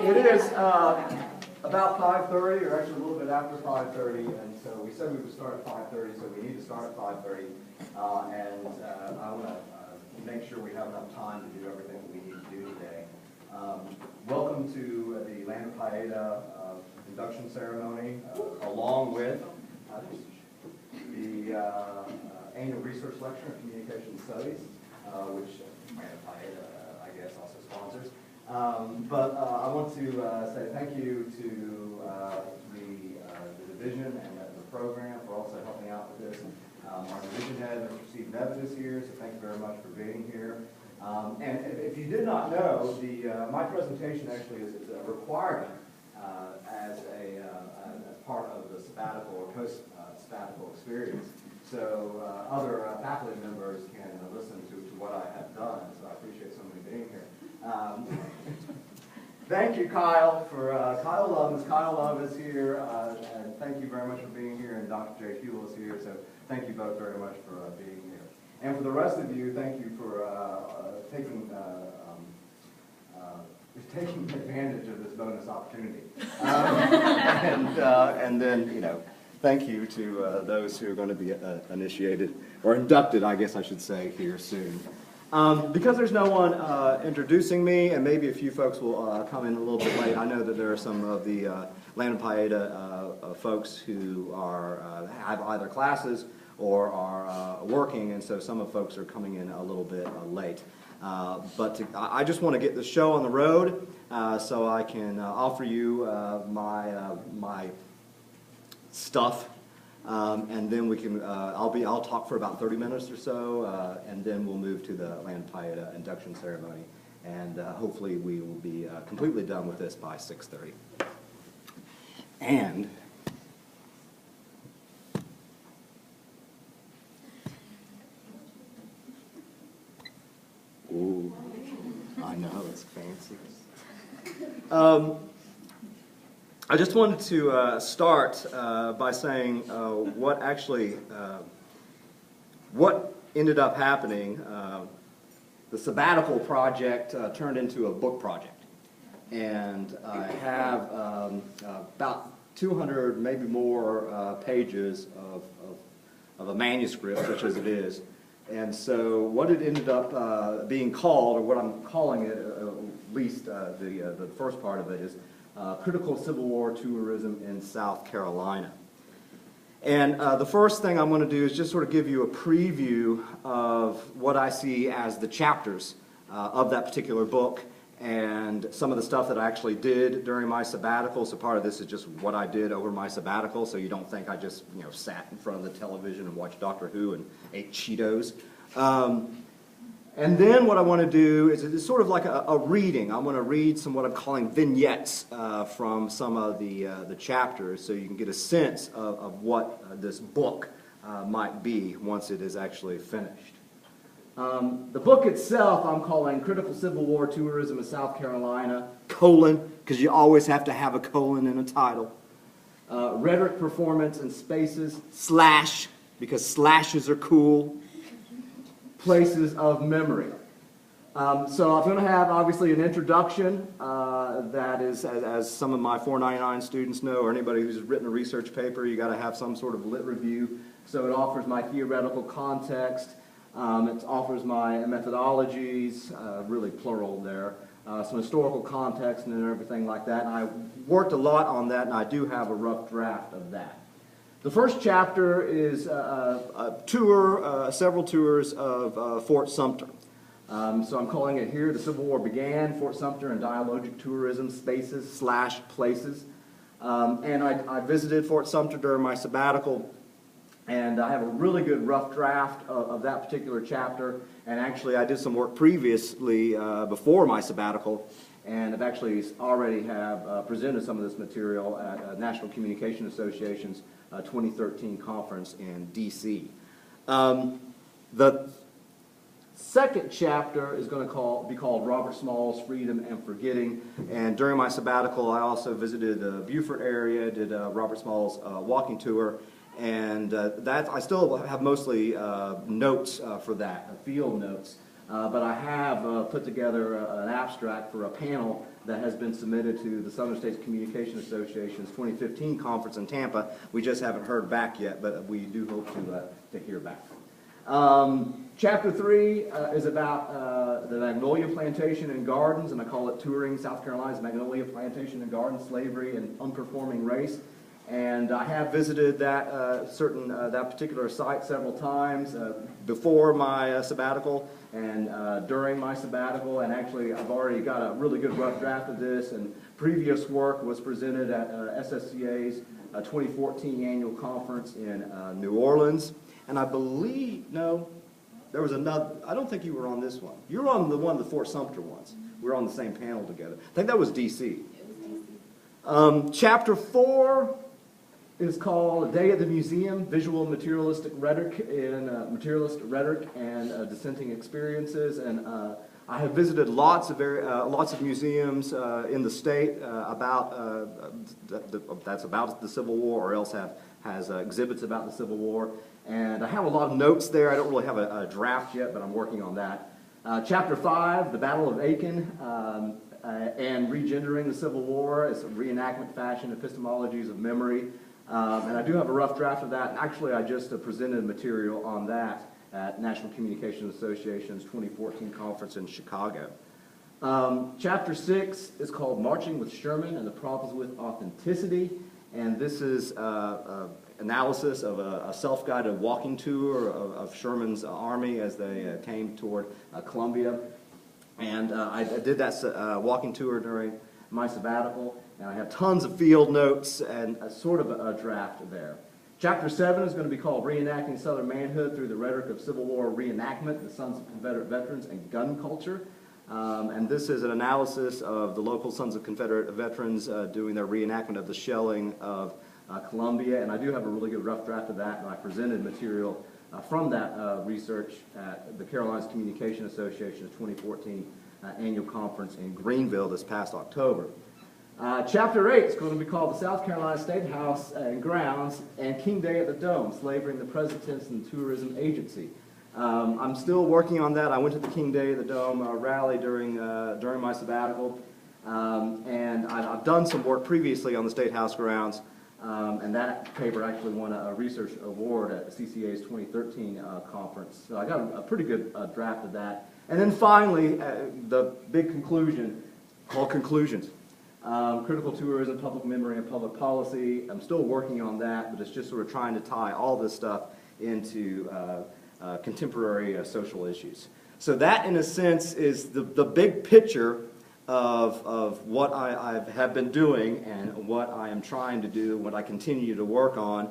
It is about 5:30, or actually a little bit after 5:30, and so we said we would start at 5:30, so we need to start at 5:30, and I want to make sure we have enough time to do everything that we need to do today. Welcome to the Land of Paeta induction ceremony, along with the annual research lecture in communication studies, which Land of Paeta, I guess, also sponsors. But I want to say thank you to the division and the program for also helping out with this. Our division head, Mr. Steve Nevitt, is here, so thank you very much for being here. And if you did not know, my presentation actually is a requirement as part of the sabbatical or post-sabbatical experience. So other faculty members can listen to what I have done, so I appreciate somebody being here. Thank you, Kyle, for Kyle Love. Ms. Kyle Love is here, and thank you very much for being here, and Dr. Jay Huell is here, so thank you both very much for being here. And for the rest of you, thank you for taking advantage of this bonus opportunity. And then, thank you to those who are going to be initiated, or inducted, I guess I should say, here soon. Because there's no one introducing me, and maybe a few folks will come in a little bit late, I know that there are some of the Land of Paeta folks who have either classes or are working, and so some of folks are coming in a little bit late. But I just want to get the show on the road so I can offer you my stuff. And then we can. I'll talk for about 30 minutes or so, and then we'll move to the Land of Paeta induction ceremony, and hopefully we will be completely done with this by 6:30. And ooh, I know it's fancy. I just wanted to start by saying what ended up happening. The sabbatical project turned into a book project, and I have about 200, maybe more, pages of a manuscript, such as it is. And so what it ended up being called, or what I'm calling it, at least the first part of it, is Critical Civil War Tourism in South Carolina. And the first thing I'm going to do is just sort of give you a preview of what I see as the chapters of that particular book, and some of the stuff that I actually did during my sabbatical. So part of this is just what I did over my sabbatical, so you don't think I just sat in front of the television and watched Doctor Who and ate Cheetos. And then what I want to do is it's sort of like a reading. I want to read some what I'm calling vignettes from some of the chapters, so you can get a sense of what this book might be once it is actually finished. The book itself I'm calling Critical Civil War Tourism in South Carolina, because you always have to have a colon in a title. Rhetoric, Performance, and Spaces, / because slashes are cool. Places of Memory. So I'm going to have, obviously, an introduction that is, as some of my 499 students know, or anybody who's written a research paper, you got to have some sort of lit review. So it offers my theoretical context. It offers my methodologies, really plural there, some historical context and everything like that. And I worked a lot on that, and I do have a rough draft of that. The first chapter is a tour, several tours of Fort Sumter. So I'm calling it here, The Civil War Began, Fort Sumter and Dialogic Tourism, Spaces / Places. And I visited Fort Sumter during my sabbatical, and I have a really good rough draft of that particular chapter. And actually I did some work previously before my sabbatical, and I've actually already have presented some of this material at National Communication Association's 2013 conference in D.C. The second chapter is going to be called Robert Small's Freedom and Forgetting. And during my sabbatical, I also visited the Beaufort area, did Robert Small's walking tour, and that I still have mostly notes for that, field notes. but I have put together an abstract for a panel that has been submitted to the Southern States Communication Association's 2015 conference in Tampa. We just haven't heard back yet, but we do hope to hear back. Chapter 3 is about the Magnolia Plantation and Gardens, and I call it Touring South Carolina's Magnolia Plantation and Gardens, Slavery and Unperforming Race. And I have visited that that particular site several times before my sabbatical and during my sabbatical. And actually, I've already got a really good rough draft of this. And previous work was presented at SSCA's 2014 annual conference in New Orleans. And I believe, no, there was another. I don't think you were on this one. You were on the one of the Fort Sumter ones. We were on the same panel together. I think that was D.C. It was DC. Chapter 4 is called A Day at the Museum, Visual Materialistic Rhetoric and Dissenting Experiences. And I have visited lots of museums in the state that's about the Civil War, or else has exhibits about the Civil War. And I have a lot of notes there. I don't really have a draft yet, but I'm working on that. Chapter 5, The Battle of Aiken, and Regendering the Civil War. It's a reenactment fashion, epistemologies of memory. And I do have a rough draft of that. And actually, I just presented material on that at National Communications Association's 2014 conference in Chicago. Chapter 6 is called Marching with Sherman and the Problems with Authenticity. And this is analysis of a self-guided walking tour of Sherman's army as they came toward Columbia. And I did that walking tour during my sabbatical. And I have tons of field notes and sort of a draft there. Chapter 7 is going to be called Reenacting Southern Manhood Through the Rhetoric of Civil War Reenactment, the Sons of Confederate Veterans, and Gun Culture. And this is an analysis of the local Sons of Confederate Veterans doing their reenactment of the shelling of Columbia. And I do have a really good rough draft of that, and I presented material from that research at the Carolinas Communication Association's 2014 annual conference in Greenville this past October. Chapter 8 is going to be called The South Carolina State House and Grounds and King Day at the Dome, Slavery in the Presidents and Tourism Agency. I'm still working on that. I went to the King Day at the Dome rally during my sabbatical, and I've done some work previously on the State House grounds, and that paper actually won a research award at CCA's 2013 conference. So I got a pretty good draft of that. And then finally, the big conclusion, called Conclusions. Critical tourism, public memory, and public policy. I'm still working on that, but it's just sort of trying to tie all this stuff into contemporary social issues. So that, in a sense, is the big picture of what I have been doing and what I am trying to do, what I continue to work on.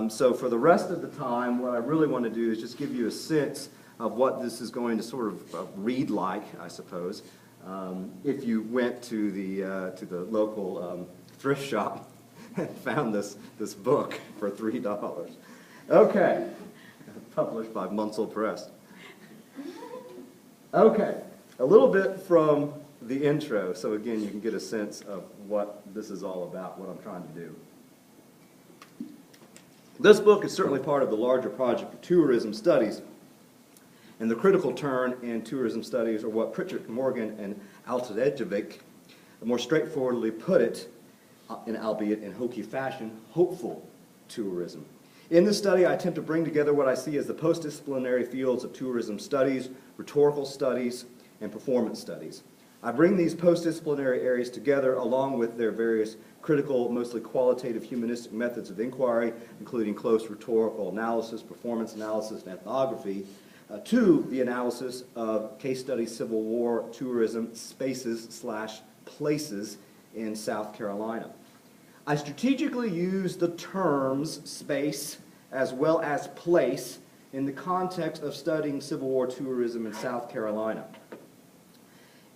So for the rest of the time, what I really want to do is just give you a sense of what this is going to sort of read like, I suppose. If you went to the local thrift shop and found this book for $3. Okay, published by Munsell Press. Okay, a little bit from the intro, so again you can get a sense of what this is all about, what I'm trying to do. This book is certainly part of the larger project of tourism studies. And the critical turn in tourism studies, or what Pritchett, Morgan, and Altejevic more straightforwardly put it, albeit in hokey fashion, hopeful tourism. In this study, I attempt to bring together what I see as the post-disciplinary fields of tourism studies, rhetorical studies, and performance studies. I bring these post-disciplinary areas together along with their various critical, mostly qualitative humanistic methods of inquiry, including close rhetorical analysis, performance analysis, and ethnography, to the analysis of case study Civil War tourism spaces/places in South Carolina. I strategically use the terms space as well as place in the context of studying Civil War tourism in South Carolina.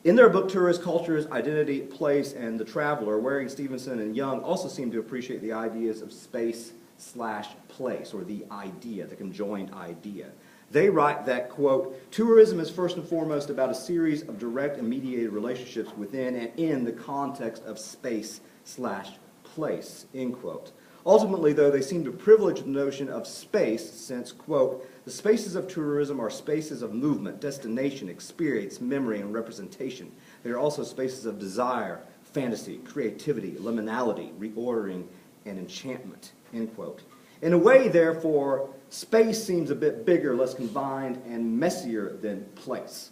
In their book, Tourist Cultures, Identity, Place, and the Traveler, Waring, Stevenson, and Young also seem to appreciate the ideas of space/place, or the idea, the conjoined idea. They write that, quote, tourism is first and foremost about a series of direct and mediated relationships within and in the context of space/place, end quote. Ultimately, though, they seem to privilege the notion of space since, quote, The spaces of tourism are spaces of movement, destination, experience, memory, and representation. They are also spaces of desire, fantasy, creativity, liminality, reordering, and enchantment, end quote. In a way, therefore, space seems a bit bigger, less confined, and messier than place.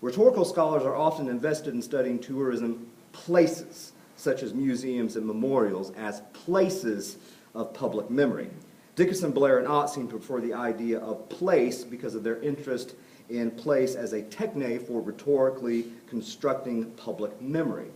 Rhetorical scholars are often invested in studying tourism places, such as museums and memorials, as places of public memory. Dickinson, Blair, and Ott seem to prefer the idea of place because of their interest in place as a techne for rhetorically constructing public memory.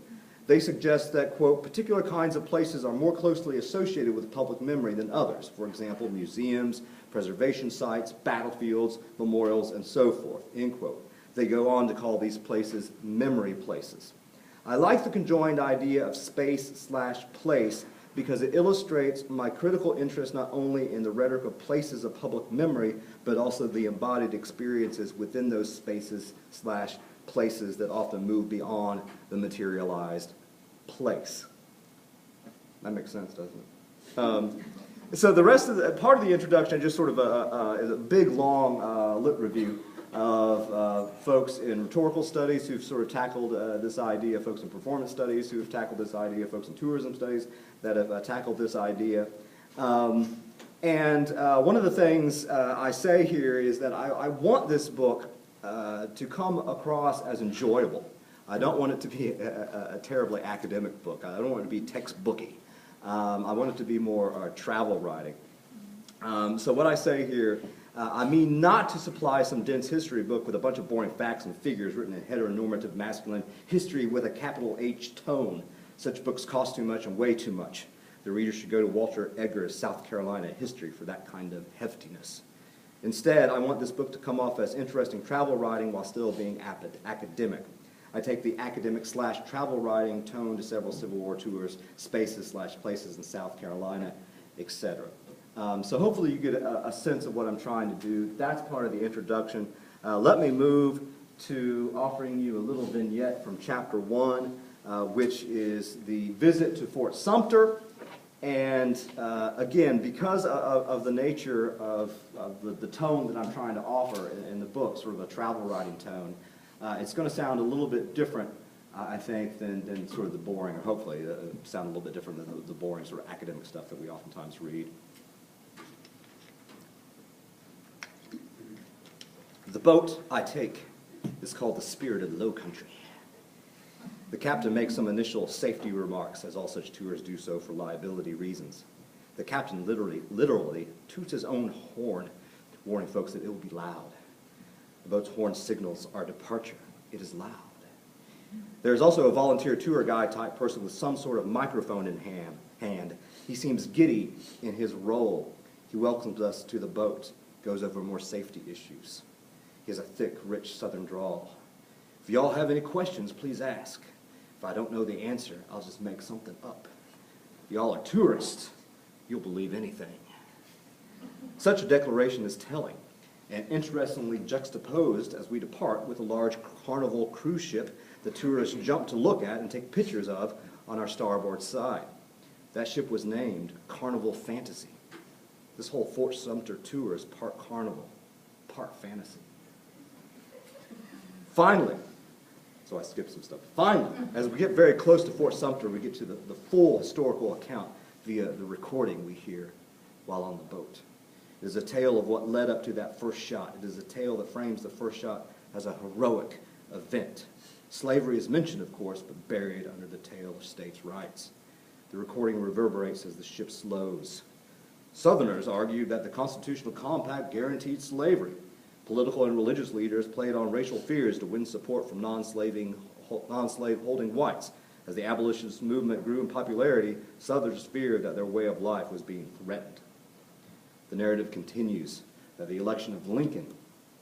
They suggest that, quote, particular kinds of places are more closely associated with public memory than others. For example, museums, preservation sites, battlefields, memorials, and so forth, end quote. They go on to call these places memory places. I like the conjoined idea of space/place because it illustrates my critical interest not only in the rhetoric of places of public memory, but also the embodied experiences within those spaces/places that often move beyond the materialized place. That makes sense, doesn't it? So the rest of the part of the introduction, just sort of is a big, long lit review of folks in rhetorical studies who've sort of tackled this idea, folks in performance studies who have tackled this idea, folks in tourism studies that have tackled this idea. And one of the things I say here is that I want this book to come across as enjoyable. I don't want it to be a terribly academic book. I don't want it to be textbooky. I want it to be more travel writing. So what I say here, I mean not to supply some dense history book with a bunch of boring facts and figures written in heteronormative masculine history with a capital H tone. Such books cost too much and weigh too much. The reader should go to Walter Edgar's South Carolina History for that kind of heftiness. Instead, I want this book to come off as interesting travel writing while still being academic. I take the academic/travel writing tone to several Civil War tours, spaces/places in South Carolina, etc. So hopefully you get a sense of what I'm trying to do. That's part of the introduction. Let me move to offering you a little vignette from Chapter 1, which is the visit to Fort Sumter. And again, because of the nature of the tone that I'm trying to offer in the book, sort of a travel writing tone, it's going to sound a little bit different, I think, than sort of the boring, or hopefully sound a little bit different than the boring sort of academic stuff that we oftentimes read. The boat I take is called the Spirited Low Country. The captain makes some initial safety remarks, as all such tours do so for liability reasons. The captain literally toots his own horn, warning folks that it will be loud. The boat's horn signals our departure. It is loud. There is also a volunteer tour guide type person with some sort of microphone in hand. He seems giddy in his role. He welcomes us to the boat, goes over more safety issues. He has a thick, rich southern drawl. If y'all have any questions, please ask. If I don't know the answer, I'll just make something up. Y'all are tourists. You'll believe anything. Such a declaration is telling, and interestingly juxtaposed as we depart with a large Carnival cruise ship the tourists jump to look at and take pictures of on our starboard side. That ship was named Carnival Fantasy. This whole Fort Sumter tour is part Carnival, part fantasy. Finally, so I skipped some stuff. Finally, as we get very close to Fort Sumter, we get to the full historical account via the recording we hear while on the boat. It is a tale of what led up to that first shot. It is a tale that frames the first shot as a heroic event. Slavery is mentioned, of course, but buried under the tale of states' rights. The recording reverberates as the ship slows. Southerners argued that the Constitutional Compact guaranteed slavery. Political and religious leaders played on racial fears to win support from non-slave holding whites. As the abolitionist movement grew in popularity, Southerners feared that their way of life was being threatened. The narrative continues that the election of Lincoln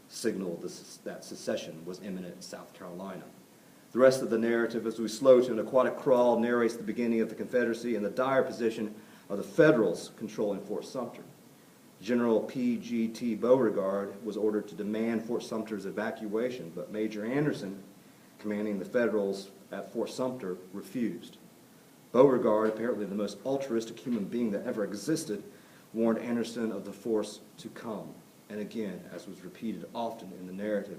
signaled that secession was imminent in South Carolina. The rest of the narrative, as we slow to an aquatic crawl, narrates the beginning of the Confederacy and the dire position of the Federals controlling Fort Sumter. General P.G.T. Beauregard was ordered to demand Fort Sumter's evacuation, but Major Anderson, commanding the Federals at Fort Sumter, refused. Beauregard, apparently the most altruistic human being that ever existed, warned Anderson of the force to come. and again, as was repeated often in the narrative,